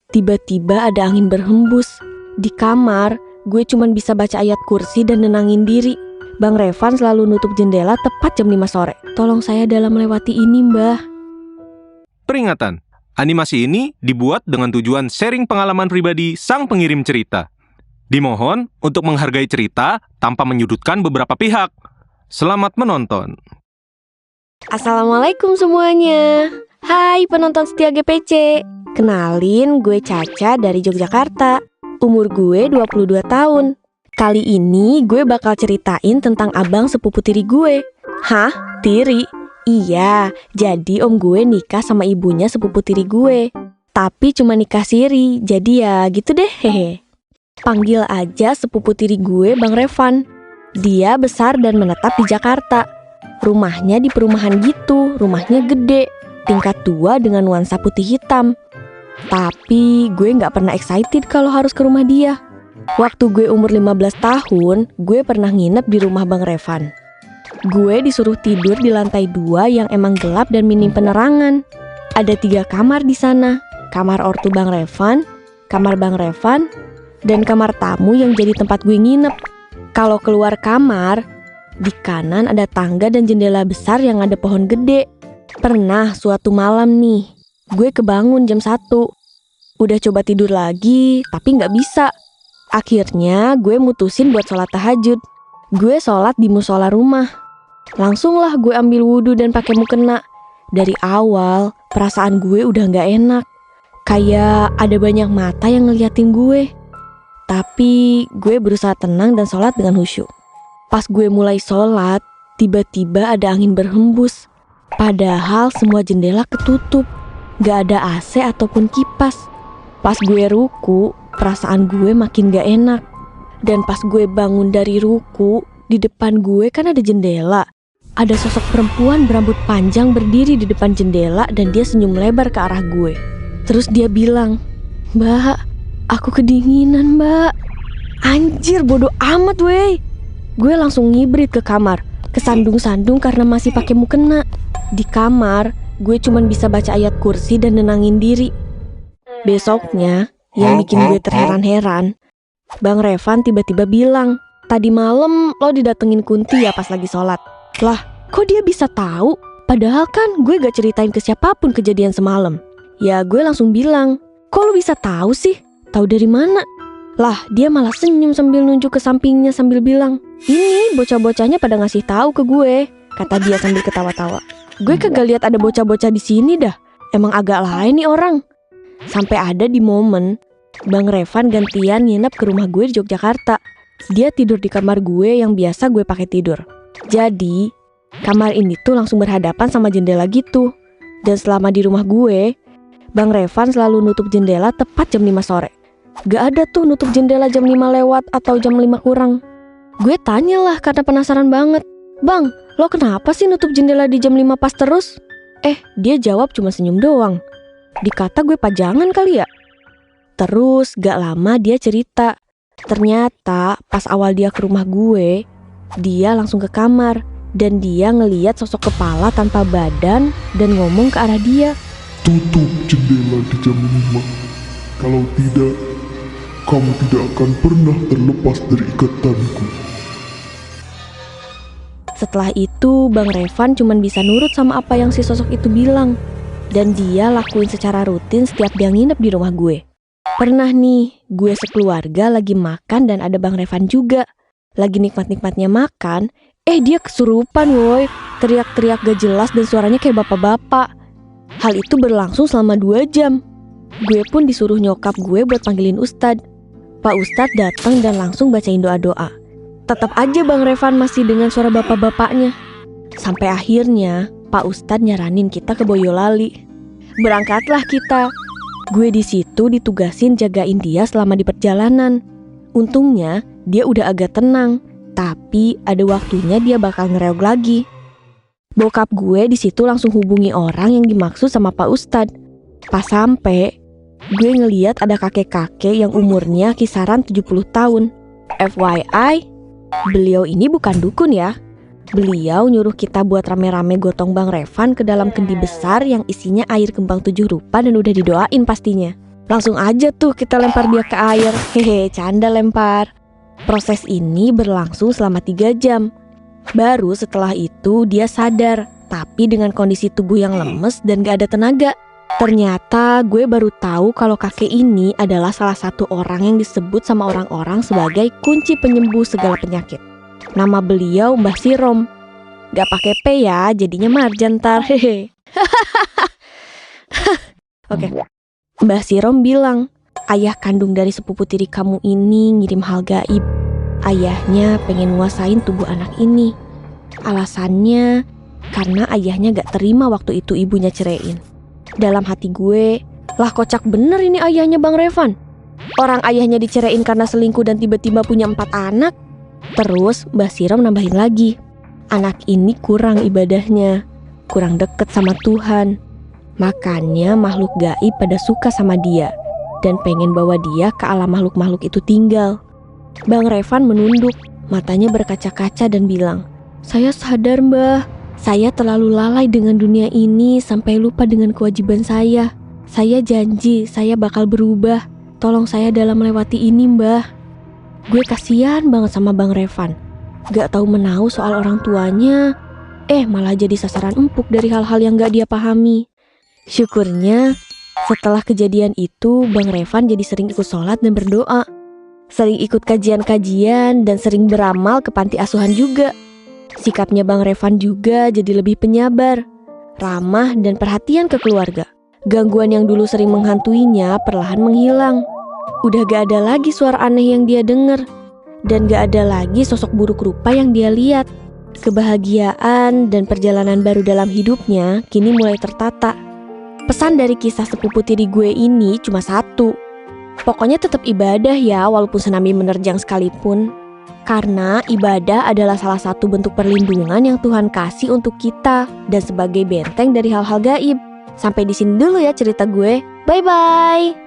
Tiba-tiba ada angin berhembus. Di kamar, gue cuman bisa baca ayat kursi dan nenangin diri. Bang Revan selalu nutup jendela tepat jam 5 sore. Tolong saya dalam melewati ini, Mbah. Peringatan, animasi ini dibuat dengan tujuan sharing pengalaman pribadi sang pengirim cerita. Dimohon untuk menghargai cerita tanpa menyudutkan beberapa pihak. Selamat menonton. Assalamualaikum semuanya. Hai penonton setia GPC. Kenalin, gue Caca dari Yogyakarta. Umur gue 22 tahun. Kali ini gue bakal ceritain tentang abang sepupu tiri gue. Hah? Tiri? Iya, jadi om gue nikah sama ibunya sepupu tiri gue. Tapi cuma nikah siri, jadi ya gitu deh, hehe. Panggil aja sepupu tiri gue Bang Revan. Dia besar dan menetap di Jakarta. Rumahnya di perumahan gitu, rumahnya gede, tingkat 2 dengan nuansa putih hitam. Tapi gue gak pernah excited kalau harus ke rumah dia. Waktu gue umur 15 tahun, gue pernah nginep di rumah Bang Revan. Gue disuruh tidur di lantai 2 yang emang gelap dan minim penerangan. Ada 3 kamar di sana. Kamar ortu Bang Revan, kamar Bang Revan, dan kamar tamu yang jadi tempat gue nginep. Kalau keluar kamar, di kanan ada tangga dan jendela besar yang ada pohon gede. Pernah suatu malam nih, gue kebangun jam 1. Udah coba tidur lagi, tapi gak bisa. Akhirnya gue mutusin buat sholat tahajud. Gue sholat di musola rumah. Langsunglah gue ambil wudhu dan pakai mukena. Dari awal, perasaan gue udah gak enak. Kayak ada banyak mata yang ngeliatin gue. Tapi gue berusaha tenang dan sholat dengan khusyuk. Pas gue mulai sholat, tiba-tiba ada angin berhembus. Padahal semua jendela ketutup. Gak ada AC ataupun kipas. Pas gue ruku, perasaan gue makin gak enak. Dan pas gue bangun dari ruku, di depan gue kan ada jendela. Ada sosok perempuan berambut panjang berdiri di depan jendela dan dia senyum lebar ke arah gue. Terus dia bilang, "Mbak, aku kedinginan, Mbak." Anjir, bodoh amat wey. Gue langsung ngibrit ke kamar, kesandung-sandung karena masih pakai mukena. Di kamar, gue cuman bisa baca ayat kursi dan nenangin diri. Besoknya, yang bikin gue terheran-heran, Bang Revan tiba-tiba bilang, "Tadi malam lo didatengin Kunti ya pas lagi sholat." Lah, kok dia bisa tahu? Padahal kan gue gak ceritain ke siapapun kejadian semalam. Ya gue langsung bilang, "Kok lo bisa tahu sih? Tahu dari mana?" Lah, dia malah senyum sambil nunjuk ke sampingnya sambil bilang, "Ini bocah-bocahnya pada ngasih tahu ke gue," kata dia sambil ketawa-tawa. Gue kagak lihat ada bocah-bocah di sini dah. Emang agak lain nih orang. Sampai ada di momen Bang Revan gantian nginep ke rumah gue di Yogyakarta. Dia tidur di kamar gue yang biasa gue pakai tidur. Jadi, kamar ini tuh langsung berhadapan sama jendela gitu. Dan selama di rumah gue, Bang Revan selalu nutup jendela tepat jam 5 sore. Gak ada tuh nutup jendela jam 5 lewat atau jam 5 kurang. Gue tanyalah karena penasaran banget, "Bang, lo kenapa sih nutup jendela di jam 5 pas terus?" Dia jawab cuma senyum doang. Dikata gue pajangan kali ya. Terus gak lama dia cerita. Ternyata pas awal dia ke rumah gue, dia langsung ke kamar. Dan dia ngeliat sosok kepala tanpa badan dan ngomong ke arah dia, "Tutup jendela di jam 5. Kalau tidak, kamu tidak akan pernah terlepas dari ikatanku." Setelah itu Bang Revan cuma bisa nurut sama apa yang si sosok itu bilang. Dan dia lakuin secara rutin setiap dia nginep di rumah gue. Pernah nih, gue sekeluarga lagi makan dan ada Bang Revan juga. Lagi nikmat-nikmatnya makan, dia kesurupan woy. Teriak-teriak gak jelas dan suaranya kayak bapak-bapak. Hal itu berlangsung selama 2 jam. Gue pun disuruh nyokap gue buat panggilin Ustadz. Pak Ustadz datang dan langsung bacain doa-doa. Tetap aja Bang Revan masih dengan suara bapak-bapaknya. Sampai akhirnya Pak Ustadz nyaranin kita ke Boyolali. Berangkatlah kita. Gue di situ ditugasin jagain dia selama di perjalanan. Untungnya dia udah agak tenang, tapi ada waktunya dia bakal ngereog lagi. Bokap gue di situ langsung hubungi orang yang dimaksud sama Pak Ustadz. Pas sampai, gue ngeliat ada kakek-kakek yang umurnya kisaran 70 tahun. FYI, beliau ini bukan dukun ya. Beliau nyuruh kita buat rame-rame gotong Bang Revan ke dalam kendi besar yang isinya air kembang 7 rupa dan udah didoain pastinya. Langsung aja tuh kita lempar dia ke air. Hehe, canda lempar. Proses ini berlangsung selama 3 jam. Baru setelah itu dia sadar, tapi dengan kondisi tubuh yang lemes dan gak ada tenaga. Ternyata gue baru tahu kalau kakek ini adalah salah satu orang yang disebut sama orang-orang sebagai kunci penyembuh segala penyakit. Nama beliau Mbah Sirom. Gak pakai P ya, jadinya Marjan ntar. Hehe. Oke. Mbah Sirom bilang, ayah kandung dari sepupu tiri kamu ini ngirim hal gaib. Ayahnya pengen nguasain tubuh anak ini. Alasannya karena ayahnya gak terima waktu itu ibunya ceraiin. Dalam hati gue, lah kocak bener ini ayahnya Bang Revan. Orang ayahnya diceraiin karena selingkuh dan tiba-tiba punya 4 anak. Terus Mbah Sirom nambahin lagi, anak ini kurang ibadahnya, kurang deket sama Tuhan. Makanya makhluk gaib pada suka sama dia dan pengen bawa dia ke alam makhluk-makhluk itu tinggal. Bang Revan menunduk, matanya berkaca-kaca dan bilang, saya sadar Mbah, saya terlalu lalai dengan dunia ini sampai lupa dengan kewajiban saya. Saya janji saya bakal berubah, tolong saya dalam melewati ini Mbah. Gue kasihan banget sama Bang Revan, gak tahu menahu soal orang tuanya, malah jadi sasaran empuk dari hal-hal yang gak dia pahami. Syukurnya setelah kejadian itu Bang Revan jadi sering ikut sholat dan berdoa, sering ikut kajian-kajian dan sering beramal ke panti asuhan juga. Sikapnya Bang Revan juga jadi lebih penyabar, ramah dan perhatian ke keluarga. Gangguan yang dulu sering menghantuinya perlahan menghilang. Udah gak ada lagi suara aneh yang dia dengar, dan gak ada lagi sosok buruk rupa yang dia lihat. Kebahagiaan dan perjalanan baru dalam hidupnya kini mulai tertata. Pesan dari kisah sepupu tiri gue ini cuma satu. Pokoknya tetap ibadah ya walaupun tsunami menerjang sekalipun. Karena ibadah adalah salah satu bentuk perlindungan yang Tuhan kasih untuk kita dan sebagai benteng dari hal-hal gaib. Sampai di sini dulu ya cerita gue. Bye-bye.